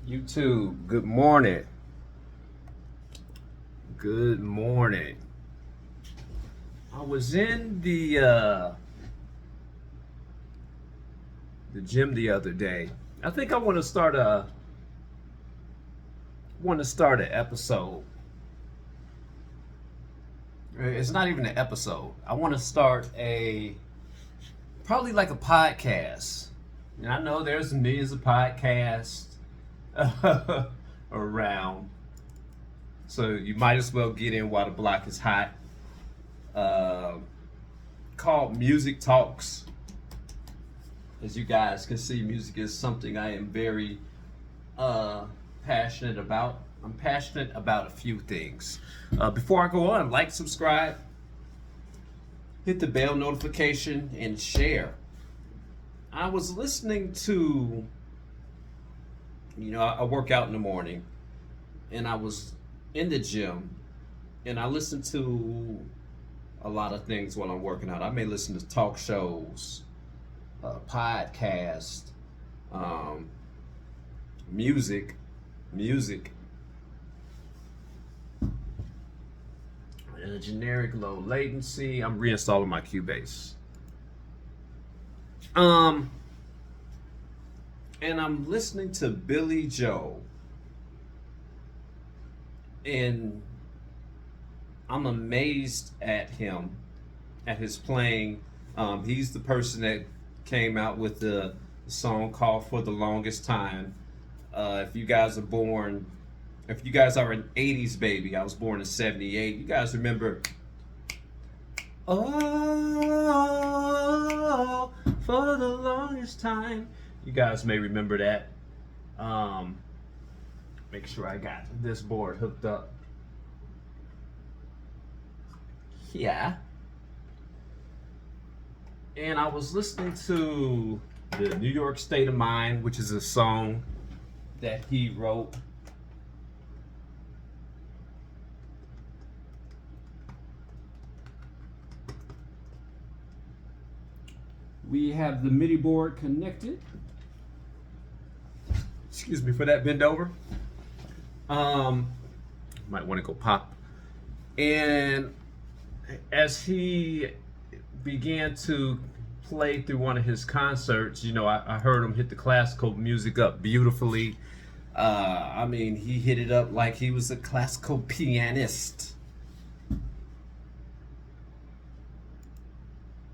YouTube, good morning. Good morning. I was in the gym the other day. I think I want to start an episode. It's not even an episode. I want to start a probably like a podcast. And I know there's millions of podcasts around, so you might as well get in while the block is hot. Uh, Called Music Talks. As you guys can see, music is something I am very passionate about. I'm passionate about a few things. Before I go on, like, subscribe, hit the bell notification, and share. I was listening to, I work out in the morning, and I was in the gym, and I listen to a lot of things while I'm working out. I may listen to talk shows, podcast, um, music, and a generic low latency. I'm reinstalling my Cubase. Um, and I'm listening to Billy Joe, and I'm amazed at him, at his playing. He's the person that came out with the song called "For the Longest Time." If you guys are an '80s baby, I was born in '78. You guys remember? Oh, for the longest time. You guys may remember that. Um, Make sure I got this board hooked up. Yeah. And I was listening to the New York State of Mind, which is a song that he wrote. We have the MIDI board connected. Excuse me for that bend over. Might want to go pop. And as he began to play through one of his concerts, I heard him hit the classical music up beautifully. He hit it up like he was a classical pianist.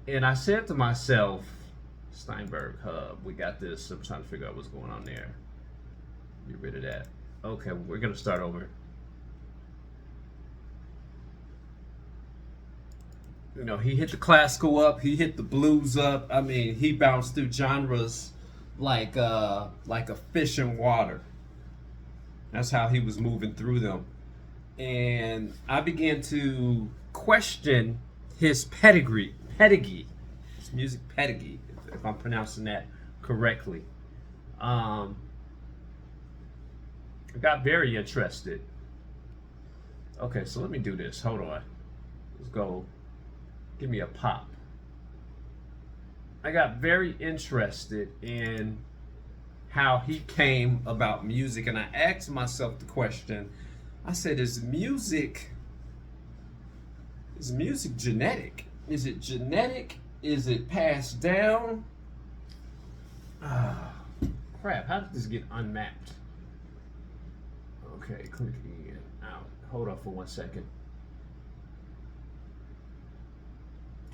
And I said to myself, Steinberg Hub, we got this. I'm trying to figure out what's going on there. Get rid of that. Okay, we're going to start over. He hit the classical up, he hit the blues up. He bounced through genres like a fish in water. That's how he was moving through them. And I began to question his pedigree, his music pedigree, if I'm pronouncing that correctly. I got very interested. Okay, so let me do this. Hold on. Let's go. Give me a pop. I got very interested in how he came about music, and I asked myself the question. I said, is music genetic? Is it genetic? Is it passed down? Ah, crap, how did this get unmapped? Okay, clicking in, out. Hold on for 1 second.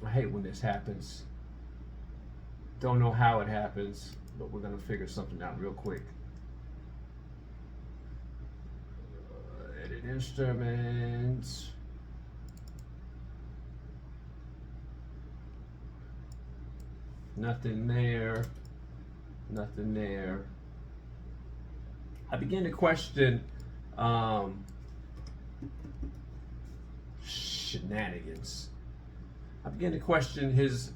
I hate when this happens. Don't know how it happens, but we're gonna figure something out real quick. Edit instruments. Nothing there. Nothing there. I began to question shenanigans. I began to question his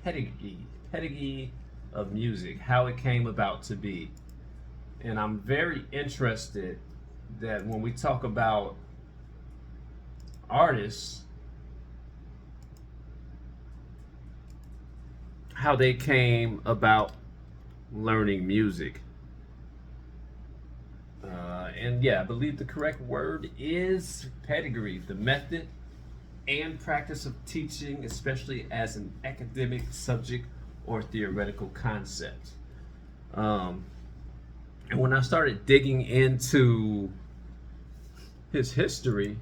pedigree of music, how it came about to be. And I'm very interested that when we talk about artists, how they came about learning music. And yeah, I believe the correct word is pedigree, the method and practice of teaching, especially as an academic subject or theoretical concept. And when I started digging into his history,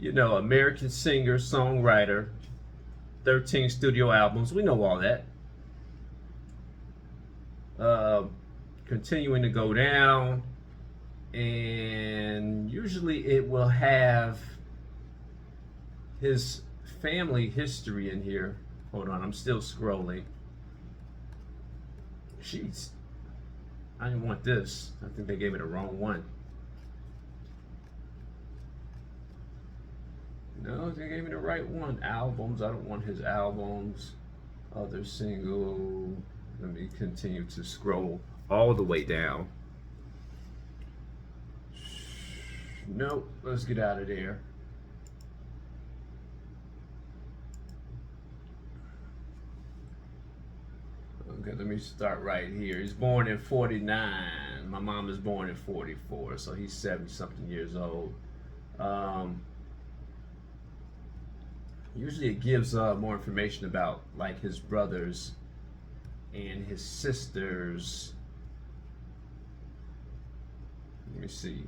American singer, songwriter, 13 studio albums, we know all that. Continuing to go down, and usually it will have his family history in here. Hold on, I'm still scrolling. Jeez, I didn't want this. I think they gave me the wrong one. No, they gave me the right one. Albums, I don't want his albums. Other single. Let me continue to scroll all the way down. Nope, let's get out of there. Okay, let me start right here. He's born in 49. My mom is born in 44, so he's 70-something years old. Usually it gives more information about like his brothers and his sisters. Let me see.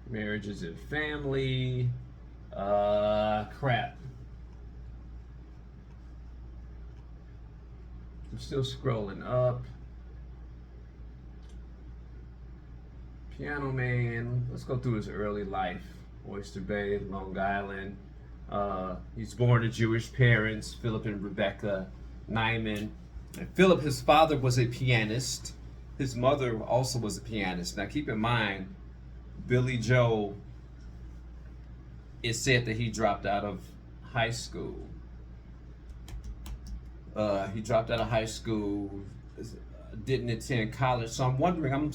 Marriages and family. Crap. I'm still scrolling up. Piano Man. Let's go through his early life. Oyster Bay, Long Island. He's born to Jewish parents, Philip and Rebecca Nyman. And Philip, his father, was a pianist. His mother also was a pianist. Now keep in mind, Billy Joel, it said that he dropped out of high school. He dropped out of high school, didn't attend college. So I'm wondering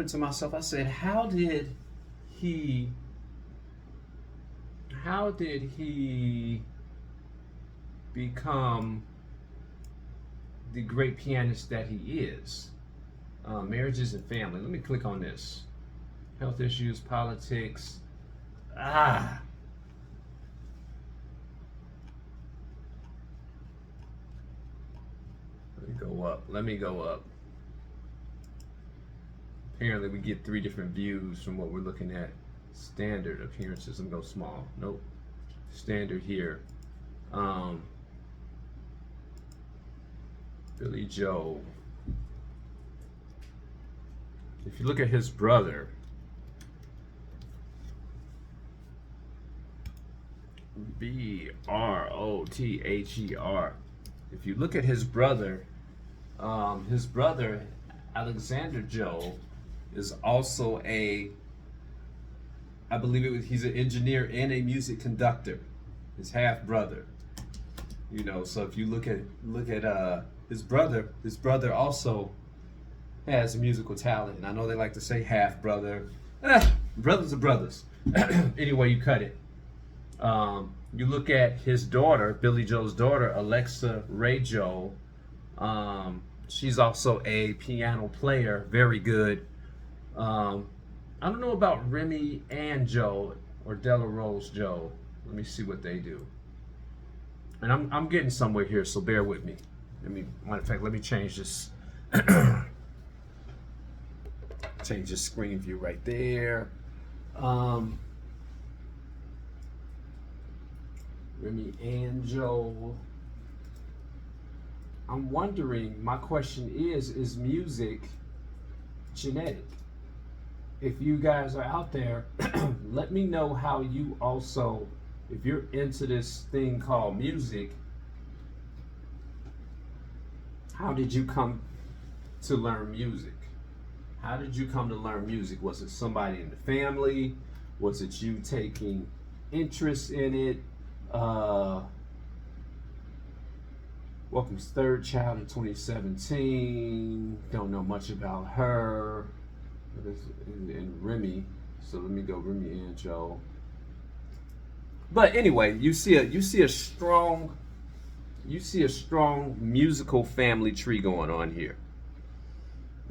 to myself, I said, how did he become the great pianist that he is? Marriages and family. Let me click on this. Health issues, politics. Let me go up. Apparently we get 3 different views from what we're looking at. Standard appearances. Let me go small. Nope. Standard here. Billy Joel. If you look at his brother, Brother. If you look at his brother, Alexander Joel is also he's an engineer and a music conductor. His half brother. So if you look at his brother also has musical talent. And I know they like to say half brother. Brothers are brothers. Any way you cut it. You look at his daughter, Billy Joel's daughter, Alexa Ray Joel. She's also a piano player, very good. I don't know about Remy and Joel or Della Rose Joel. Let me see what they do. And I'm getting somewhere here, so bear with me. Matter of fact, let me change this. Change the screen view right there. Remy and Joel. I'm wondering, my question is music genetic? If you guys are out there, let me know how you also, if you're into this thing called music, how did you come to learn music? How did you come to learn music? Was it somebody in the family? Was it you taking interest in it? Welcome's third child in 2017. Don't know much about her. And Remy. So let me go Remy and Joe. But anyway, you see a strong musical family tree going on here.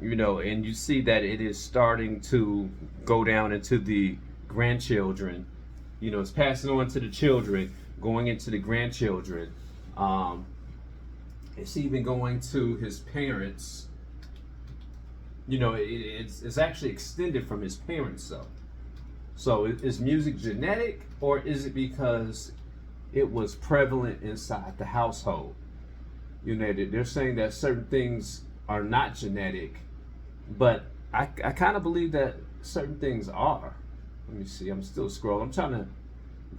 you know, and you see that it is starting to go down into the grandchildren. You know, it's passing on to the children, going into the grandchildren. Um, it's even going to his parents. You know, it's actually extended from his parents, though. So is music genetic, or is it because it was prevalent inside the household? You know, they're saying that certain things are not genetic, but I kind of believe that certain things are. Let me see. I'm still scrolling. I'm trying to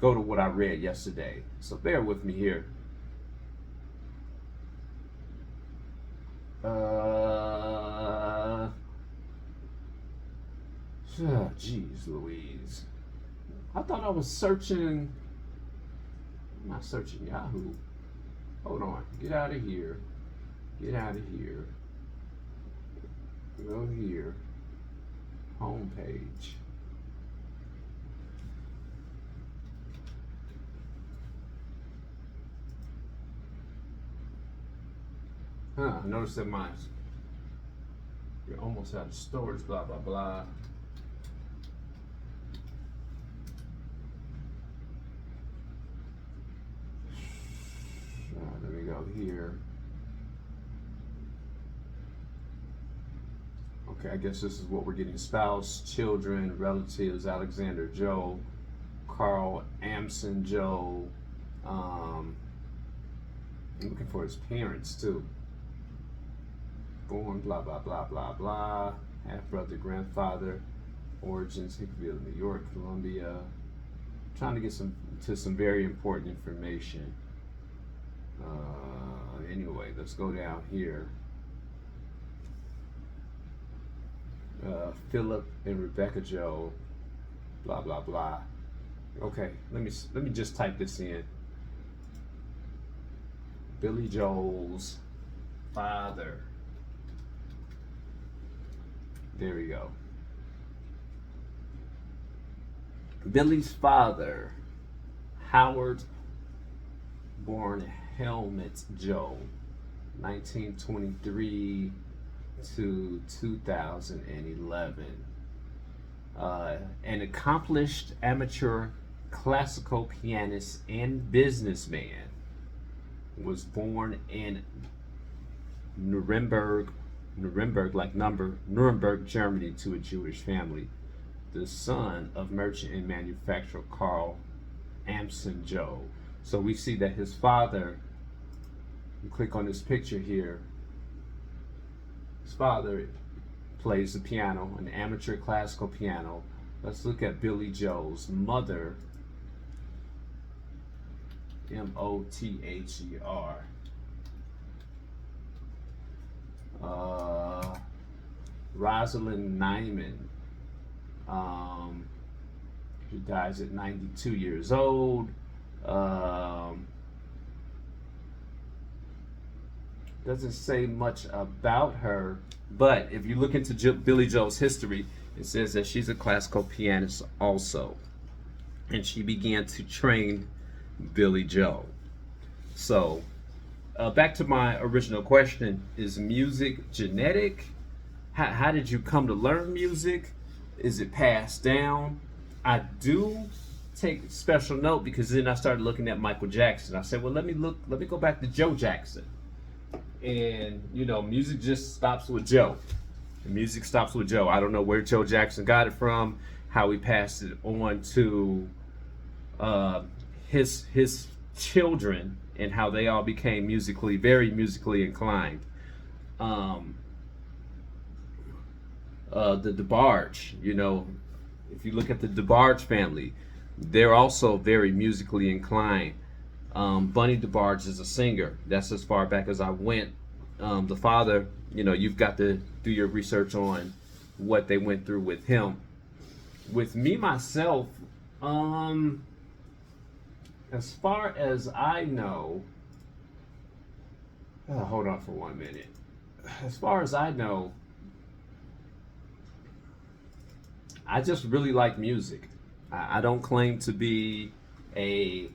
go to what I read yesterday. So bear with me here. Jeez Louise. I thought I was searching. I'm not searching Yahoo. Hold on. Get out of here. Get out of here. Go here. Home page. Notice that you're almost out of storage, blah, blah, blah. Let me go here. Okay, I guess this is what we're getting. Spouse, children, relatives, Alexander Joe, Carl Amson Joe. I'm looking for his parents too. Born, blah, blah, blah, blah, blah. Half-brother, grandfather, origins, Hickville, New York, Columbia. Trying to get some very important information. Anyway, let's go down here. Philip and Rebecca Joe, blah, blah, blah. Okay, let me just type this in. Billy Joel's father. There we go. Billy's father, Howard, born Helmet Joe, 1923 to 2011. An accomplished amateur classical pianist and businessman, was born in Nuremberg, Germany, to a Jewish family. The son of merchant and manufacturer Carl Amson Joe. So we see that his father, you click on this picture here, his father plays the piano, an amateur classical piano. Let's look at Billy Joel's mother, Mother. Rosalind Nyman. She dies at 92 years old. Doesn't say much about her, but if you look into Billy Joel's history, it says that she's a classical pianist also, and she began to train Billy Joel. So, back to my original question: is music genetic? How did you come to learn music? Is it passed down? I do take special note because then I started looking at Michael Jackson. I said, well, let me go back to Joe Jackson. And, you know, music just stops with Joe. Music stops with Joe. I don't know where Joe Jackson got it from, how he passed it on to his children, and how they all became very musically inclined. The DeBarge, you know, if you look at the DeBarge family, they're also very musically inclined. Bunny DeBarge is a singer. That's as far back as I went. The father, you know, you've got to do your research on what they went through with him. With me, myself, as far as I know, hold on for 1 minute. As far as I know, I just really like music. I don't claim to be a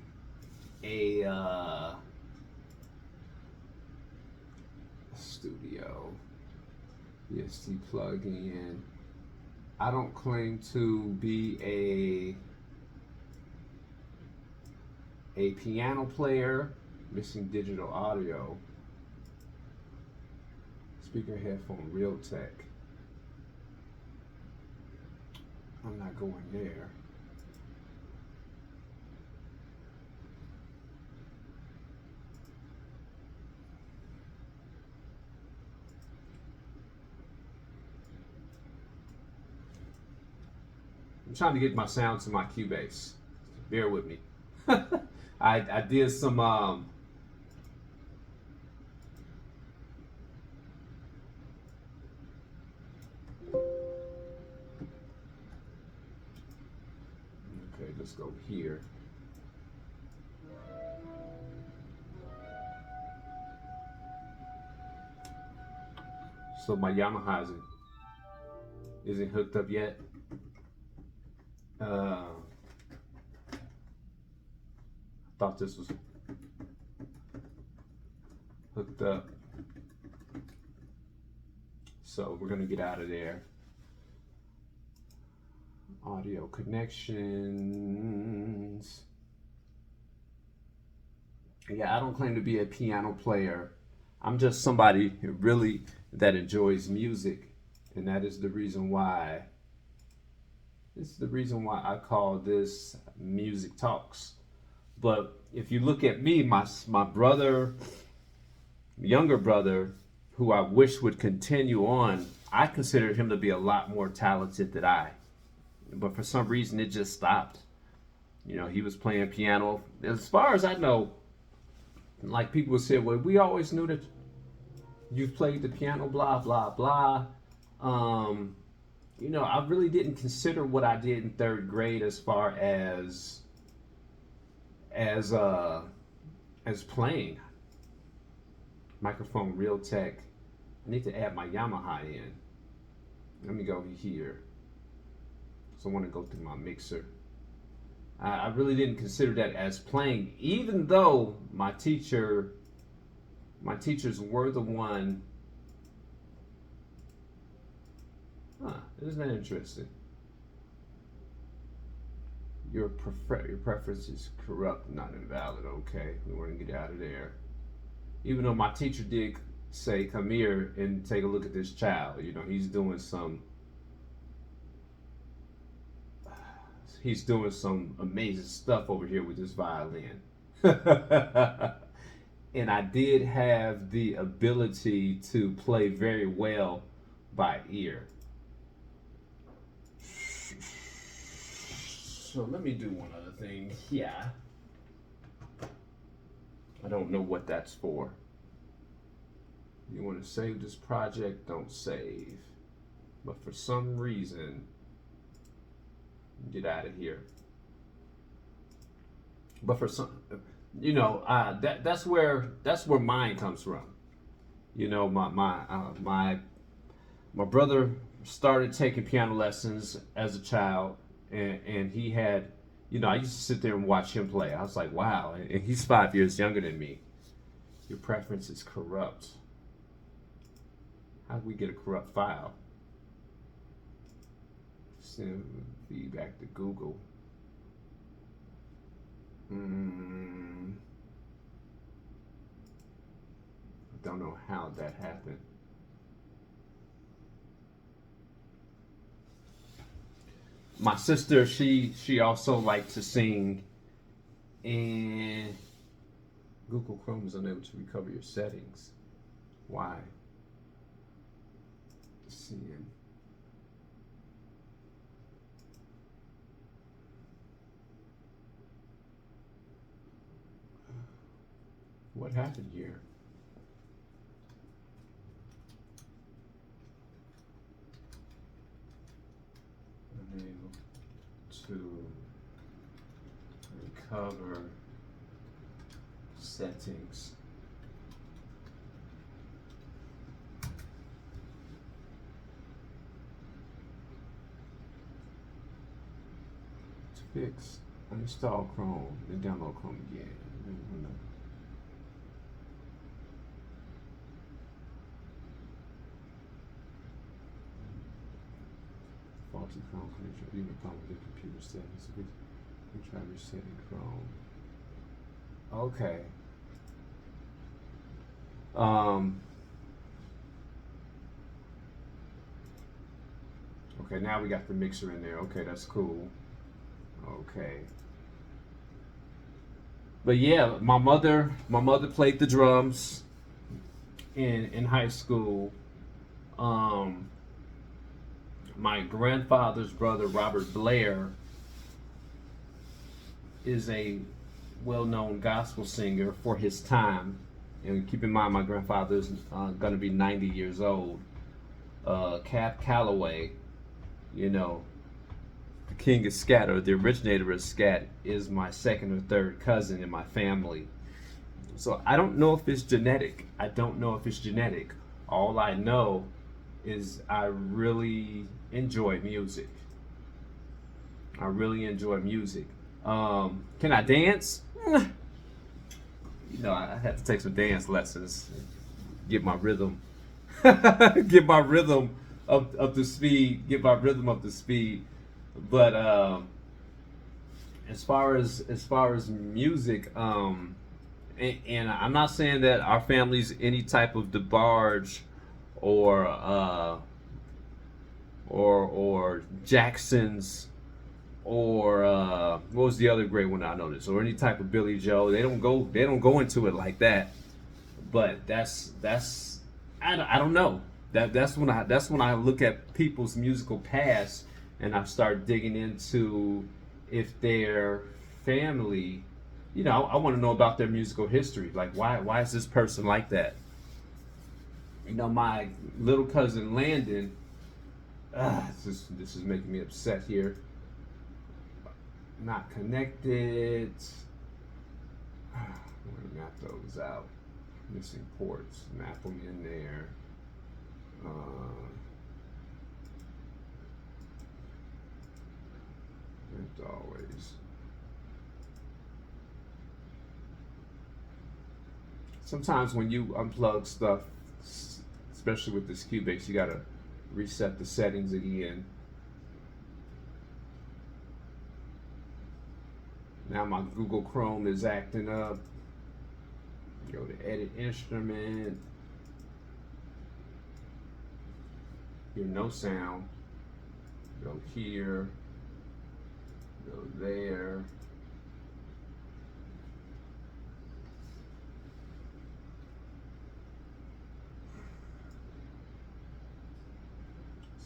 studio. VST plug-in. I don't claim to be a piano player. Missing digital audio. Speaker headphone Realtek. I'm not going there. I'm trying to get my sound to my Cubase. Bear with me. I did some okay, let's go here. So my Yamaha isn't hooked up yet. Thought this was hooked up. So we're gonna get out of there. Audio connections. Yeah, I don't claim to be a piano player. I'm just somebody really that enjoys music, and that is the reason why. This is the reason why I call this Music Talks. But if you look at me, my brother, younger brother, who I wish would continue on, I considered him to be a lot more talented than I. But for some reason, it just stopped. You know, he was playing piano. As far as I know, like people would say, well, we always knew that you've played the piano, blah, blah, blah. You know, I really didn't consider what I did in third grade as far as playing. Microphone Realtek. I need to add my Yamaha in. Let me go here. So I want to go through my mixer. I really didn't consider that as playing, even though my teachers were the one. Isn't that interesting? Your preference is corrupt, not invalid. Okay, we want to get out of there. Even though my teacher did say, "Come here and take a look at this child." You know, he's doing some amazing stuff over here with this violin. And I did have the ability to play very well by ear. So let me do one other thing. Yeah. I don't know what that's for. You want to save this project? Don't save. But for some reason, get out of here. But for some, you know, that's where mine comes from. You know, my brother started taking piano lessons as a child, and he had, you know, I used to sit there and watch him play. I was like, wow, and he's 5 years younger than me. Your preference is corrupt. How do we get a corrupt file? Send feedback to Google. I don't know how that happened. My sister, she also liked to sing, and Google Chrome is unable to recover your settings. Why? Seeing. What happened here? Unable to recover settings. To fix, uninstall Chrome, then download Chrome again. faulty Chrome connection. Even come with the computer settings. We try resetting Chrome. Okay. Okay, now we got the mixer in there. Okay, that's cool. Okay. But yeah, my mother played the drums in high school. Um, my grandfather's brother, Robert Blair, is a well-known gospel singer for his time. And keep in mind, my grandfather's going to be 90 years old. Cab Calloway, you know, the king of scat, or the originator of scat, is my second or third cousin in my family. So I don't know if it's genetic. All I know is I really enjoy music. Can I dance? I had to take some dance lessons, get my rhythm, get my rhythm up to speed. But as far as music, and I'm not saying that our family's any type of DeBarge or Jacksons or what was the other great one I noticed, or any type of Billy Joe. They don't go into it like that. But I don't know. That's when I look at people's musical past and I start digging into if their family, I want to know about their musical history. Like why is this person like that? My little cousin Landon, this is making me upset here. Not connected. I'm gonna map those out. Missing ports. Map them in there. As always. Sometimes when you unplug stuff, especially with this Cubase, you gotta reset the settings again. Now my Google Chrome is acting up. Go to edit instrument. Hear no sound. Go here. Go there.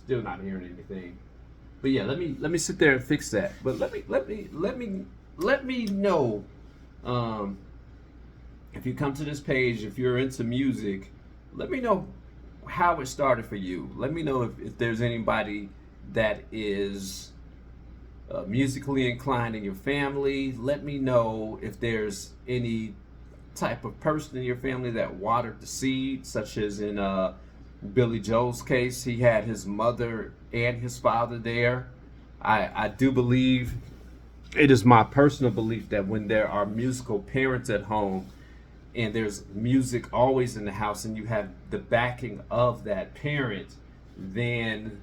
Still not hearing anything. But yeah, let me sit there and fix that. But let me know if you come to this page, if you're into music, let me know how it started for you. Let me know if there's anybody that is musically inclined in your family. Let me know if there's any type of person in your family that watered the seed, such as in Billy Joel's case. He had his mother and his father there. I do believe, it is my personal belief, that when there are musical parents at home and there's music always in the house and you have the backing of that parent, then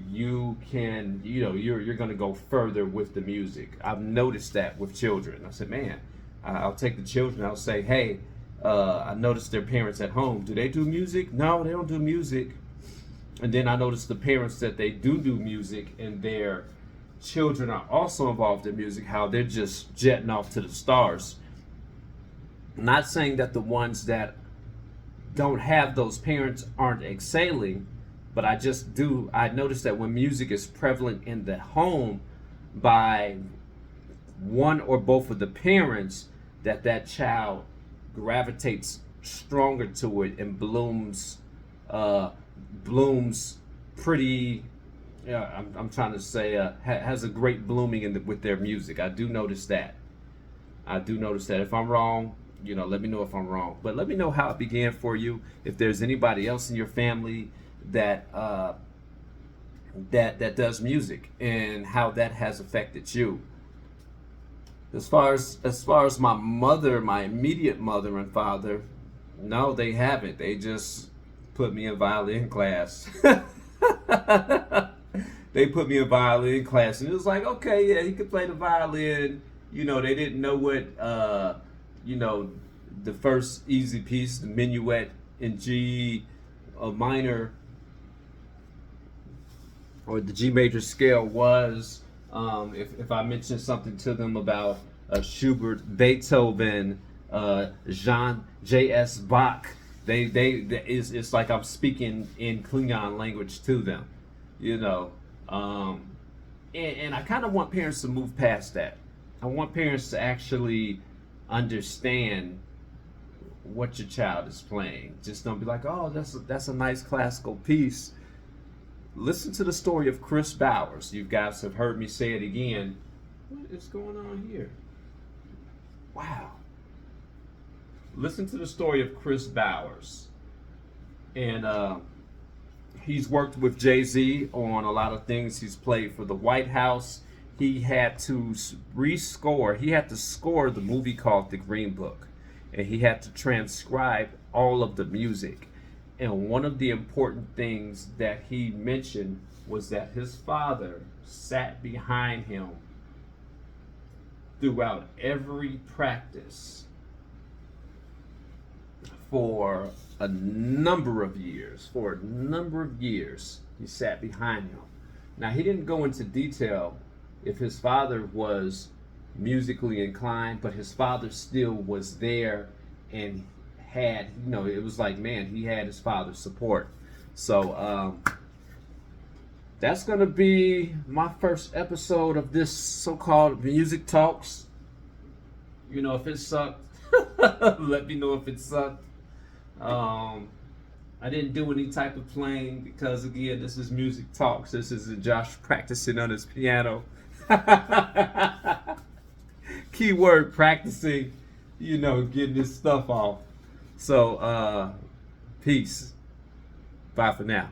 you can, you're going to go further with the music. I've noticed that with children. I said, man, I'll take the children. I'll say, hey, I noticed their parents at home. Do they do music? No, they don't do music. And then I noticed the parents that they do music and their children are also involved in music, how they're just jetting off to the stars. Not saying that the ones that don't have those parents aren't excelling, but I noticed that when music is prevalent in the home by one or both of the parents, that child gravitates stronger to it and blooms pretty, I'm trying to say, has a great blooming with their music. I do notice that. If I'm wrong, let me know if I'm wrong. But let me know how it began for you. If there's anybody else in your family that does music and how that has affected you. As far as my mother, my immediate mother and father, no, they haven't. They just put me in violin class. they put me in violin class, and it was like, okay, yeah, he could play the violin. You know, they didn't know what, you know, the first easy piece, the minuet in G minor or the G major scale was. If I mentioned something to them about Schubert, Beethoven, Jean J.S. Bach, it's like I'm speaking in Klingon language to them, you know. And I kind of want parents to move past that. I want parents to actually understand what your child is playing. Just don't be like, oh, that's a nice classical piece. Listen to the story of Chris Bowers. You guys have heard me say it again. What is going on here? Wow. Listen to the story of Chris Bowers. And he's worked with Jay-Z on a lot of things. He's played for the White House. He had to he had to score the movie called The Green Book. And he had to transcribe all of the music. And one of the important things that he mentioned was that his father sat behind him throughout every practice for a number of years. He sat behind him. Now, he didn't go into detail if his father was musically inclined, but his father still was there and had, you know, it was like, man, he had his father's support. So that's gonna be my first episode of this so-called Music Talks. You know, if it sucked, let me know if it sucked. I didn't do any type of playing because, again, this is Music Talks. This is Josh practicing on his piano. Keyword practicing, you know, getting this stuff off. So, peace. Bye for now.